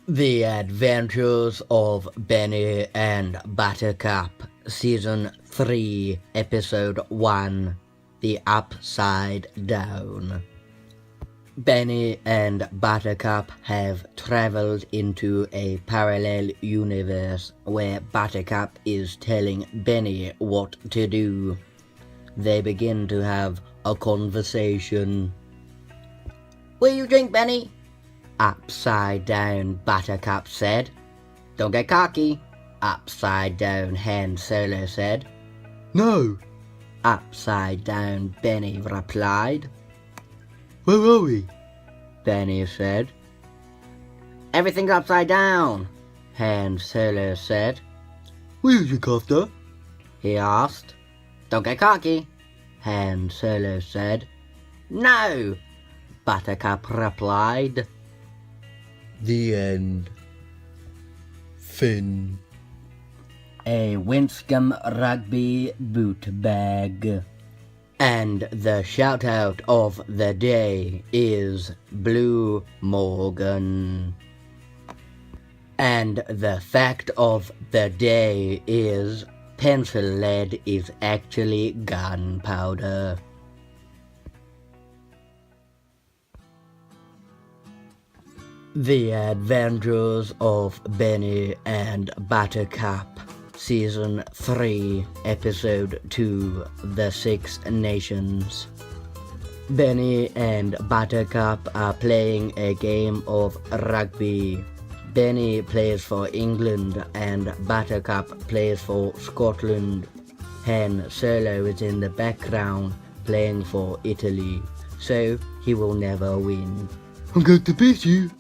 The Adventures of Benny and Buttercup, Season 3, Episode 1, The Upside Down. Benny and Buttercup have traveled into a parallel universe where Buttercup is telling Benny what to do. They begin to have a conversation. "Will you drink, Benny?" Upside down, Buttercup said. "Don't get cocky," upside down Han Solo said. "No." Upside down, Benny replied. "Where are we?" Benny said. "Everything's upside down," Han Solo said. "Will you drink after?" he asked. "Don't get cocky," Han Solo said. "No," Buttercup replied. The end. Finn. A Winscombe rugby boot bag. And the shout-out of the day is Blue Morgan. And the fact of the day is pencil lead is actually gunpowder. The Adventures of Benny and Buttercup, Season 3, Episode 2, The Six Nations. Benny and Buttercup are playing a game of rugby. Benny plays for England and Buttercup plays for Scotland. Han Solo is in the background playing for Italy, so he will never win. "I'm going to beat you,"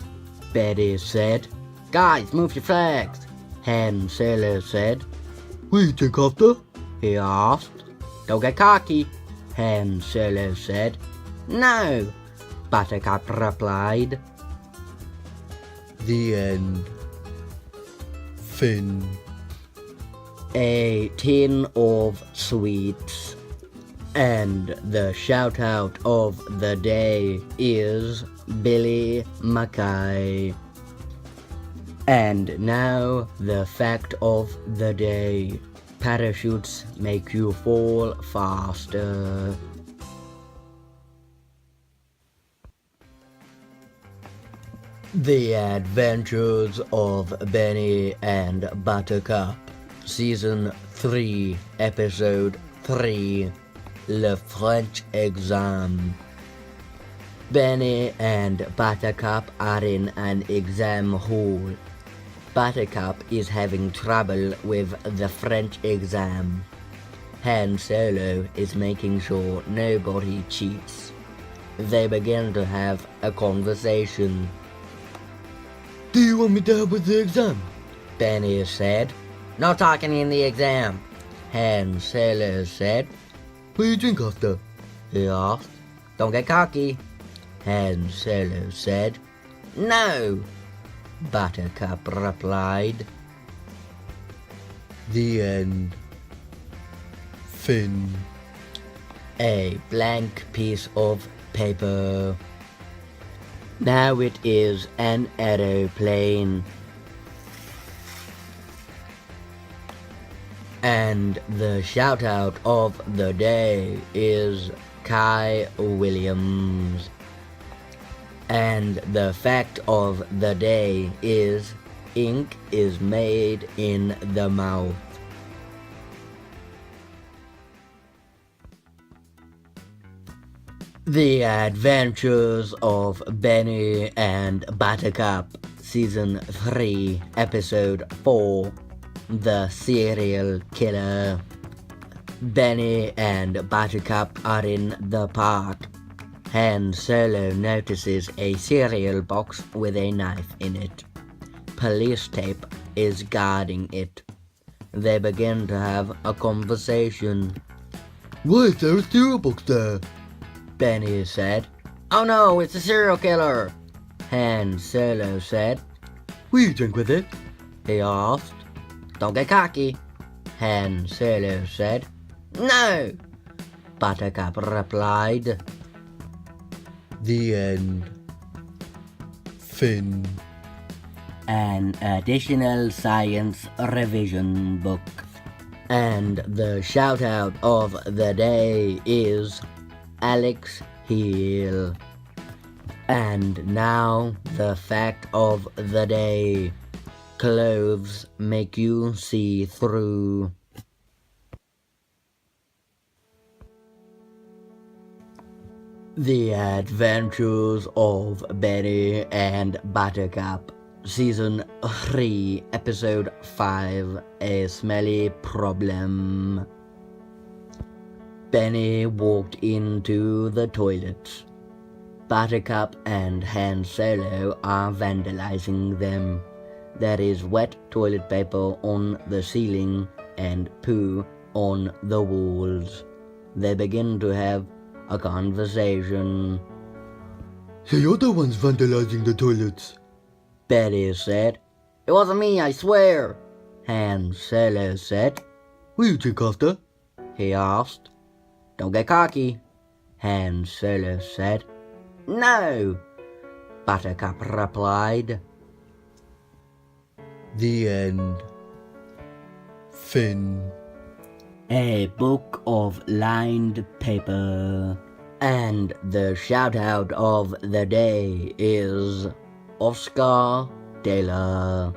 Benny said. "Guys, move your flags," Han Solo said. "Will you drink after?" he asked. "Don't get cocky," Han Solo said. "No," Buttercup replied. The end. Finn. A tin of sweets. And the shout-out of the day is Billy Mackay. And now the fact of the day. Parachutes make you fall faster. The Adventures of Benny and Buttercup, Season 3, Episode 3, Le French Exam. Benny and Buttercup are in an exam hall. Buttercup is having trouble with the French exam. Han Solo is making sure nobody cheats. They begin to have a conversation. "Do you want me to help with the exam?" Benny said. "No talking in the exam," Han Solo said. "Will you drink after?" he asked. "Don't get cocky," Han Solo said. "No," Buttercup replied. The end. Finn. A blank piece of paper. Now it is an aeroplane. And the shout-out of the day is Kai Williams. And the fact of the day is ink is made in the mouth. The Adventures of Benny and Buttercup, Season 3, Episode 4, The Serial Killer. Benny and Buttercup are in the park. Han Solo notices a cereal box with a knife in it. Police tape is guarding it. They begin to have a conversation. "Why is there a cereal box there?" Benny said. "Oh no, it's a serial killer," Han Solo said. "Will you drink with it?" he asked. "Don't get cocky," Han Solo said. "No," Buttercup replied. The end. Finn. an additional science revision book. And the shout out of the day is Alex Heel. And now the fact of the day. Clothes make you see through. The Adventures of Benny and Buttercup, Season 3, Episode 5, A Smelly Problem. Benny walked into the toilets. Buttercup and Han Solo are vandalizing them. There is wet toilet paper on the ceiling and poo on the walls. They begin to have a conversation. The other one's vandalizing the toilets. Betty said. It wasn't me, I swear. Han Solo said. Will you drink after? He asked. Don't get cocky, Han Solo said. No, Buttercup replied. The end. Finn. A book of lined paper. And the shout out of the day is Oscar Taylor.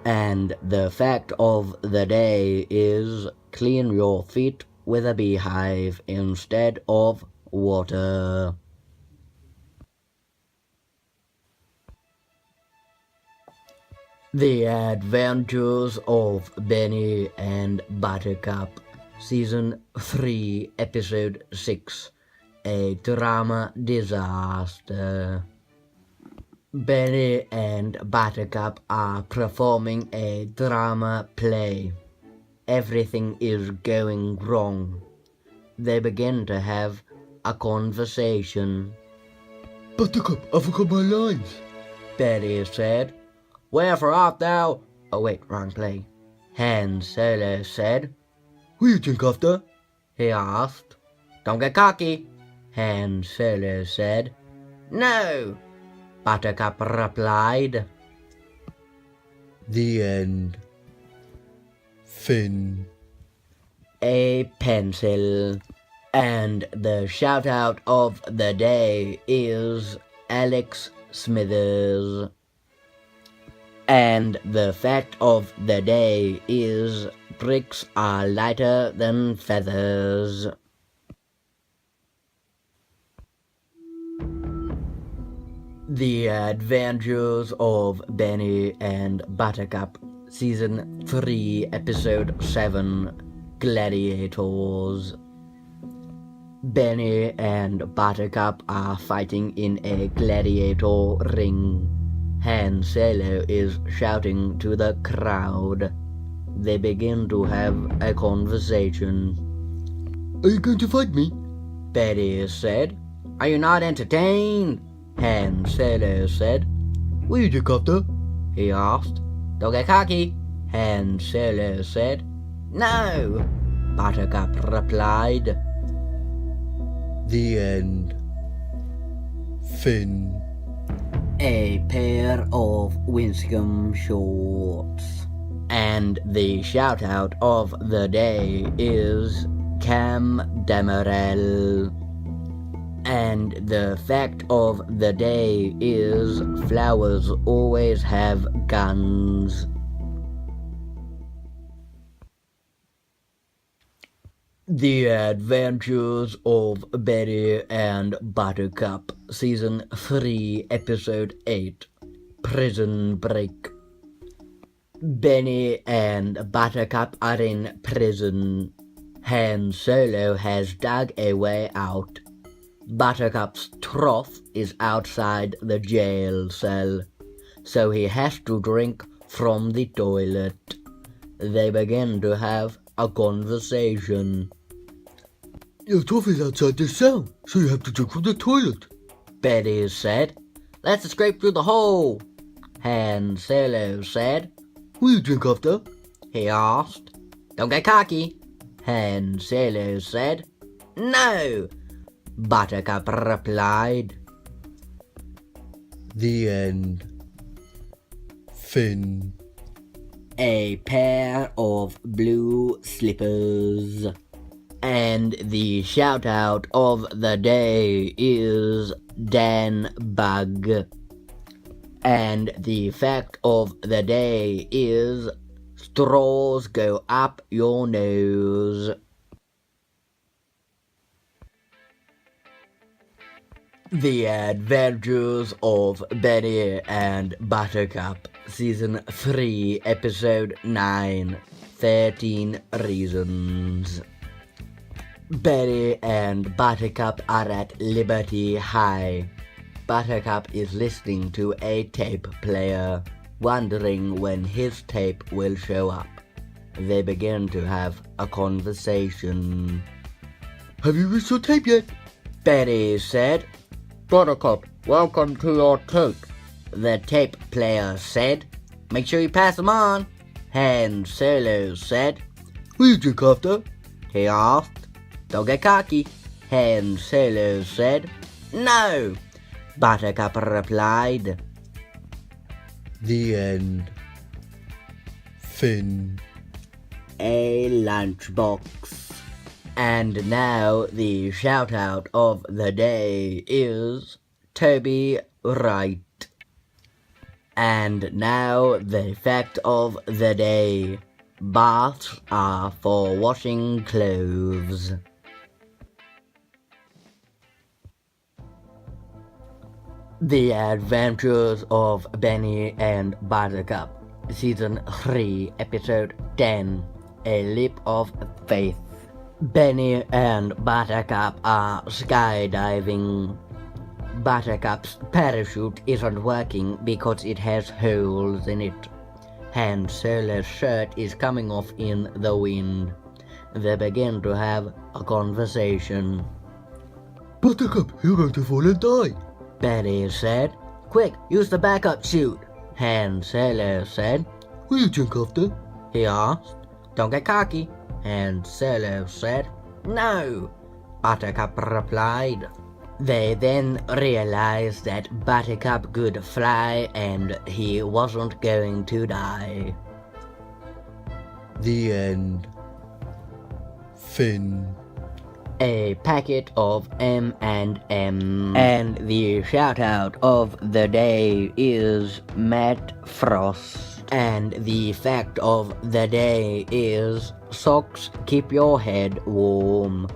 And the fact of the day is clean your feet with a beehive instead of water. The Adventures of Benny and Buttercup, Season 3, Episode 6, A Drama Disaster. Benny and Buttercup are performing a drama play. Everything is going wrong. They begin to have a conversation. Buttercup, I forgot my lines. Betty said. Wherefore art thou? Oh wait, wrong play. Han Solo said. Will you drink after? He asked. Don't get cocky, Han Solo said. No, Buttercup replied. The end. Finn. A pencil. And the shout out of the day is Alex Smithers. And the fact of the day is bricks are lighter than feathers. The Adventures of Benny and Buttercup, Season 3, Episode 7, Gladiators. Benny and Buttercup are fighting in a gladiator ring. Han Solo is shouting to the crowd. They begin to have a conversation. Are you going to fight me? Betty said. Are you not entertained? Han Solo said. Will you drink after? He asked. Don't get cocky, Han Solo said. No, Buttercup replied. The end. Finn. A pair of Winscombe shorts. And the shout out of the day is Cam Demerel. And the fact of the day is flowers always have guns. The Adventures of Benny and Buttercup, Season 3, Episode 8, Prison Break. Benny and Buttercup are in prison. Han Solo has dug a way out. Buttercup's trough is outside the jail cell, so he has to drink from the toilet. They begin to have a conversation. Your trough is outside the cell, so you have to drink from the toilet. Betty said. Let's escape through the hole, Han Solo said. Will you drink after? He asked. Don't get cocky, Han Solo said. No, Buttercup replied. The end. Finn. A pair of blue slippers. And the shout out of the day is Dan Bug. And the fact of the day is straws go up your nose. The Adventures of Benny and Buttercup, Season 3, Episode 9, 13 Reasons. Benny and Buttercup are at Liberty High. Buttercup is listening to a tape player, wondering when his tape will show up. They begin to have a conversation. Have you reached your tape yet? Benny said. Buttercup, welcome to your tape. The tape player said. Make sure you pass them on. Han Solo said. Will you drink after? He asked. Don't get cocky. Han Solo said. No. Buttercup replied. The end. Finn. A lunchbox. And now the shout out of the day is Toby Wright. And now the fact of the day. Baths are for washing clothes. The Adventures of Benny and Buttercup, Season 3, Episode 10, A Leap of Faith. Benny and Buttercup are skydiving. Buttercup's parachute isn't working because it has holes in it. Han Solo's shirt is coming off in the wind. They begin to have a conversation. Buttercup, you're going to fall and die. Benny said. Quick, use the backup chute. Han Solo said. Will you drink after? He asked. Don't get cocky. Han Solo said. No. Buttercup replied. They then realized that Buttercup could fly and he wasn't going to die. The end. Finn. A packet of M&M. And the shout out of the day is Matt Frost. And the fact of the day is socks keep your head warm.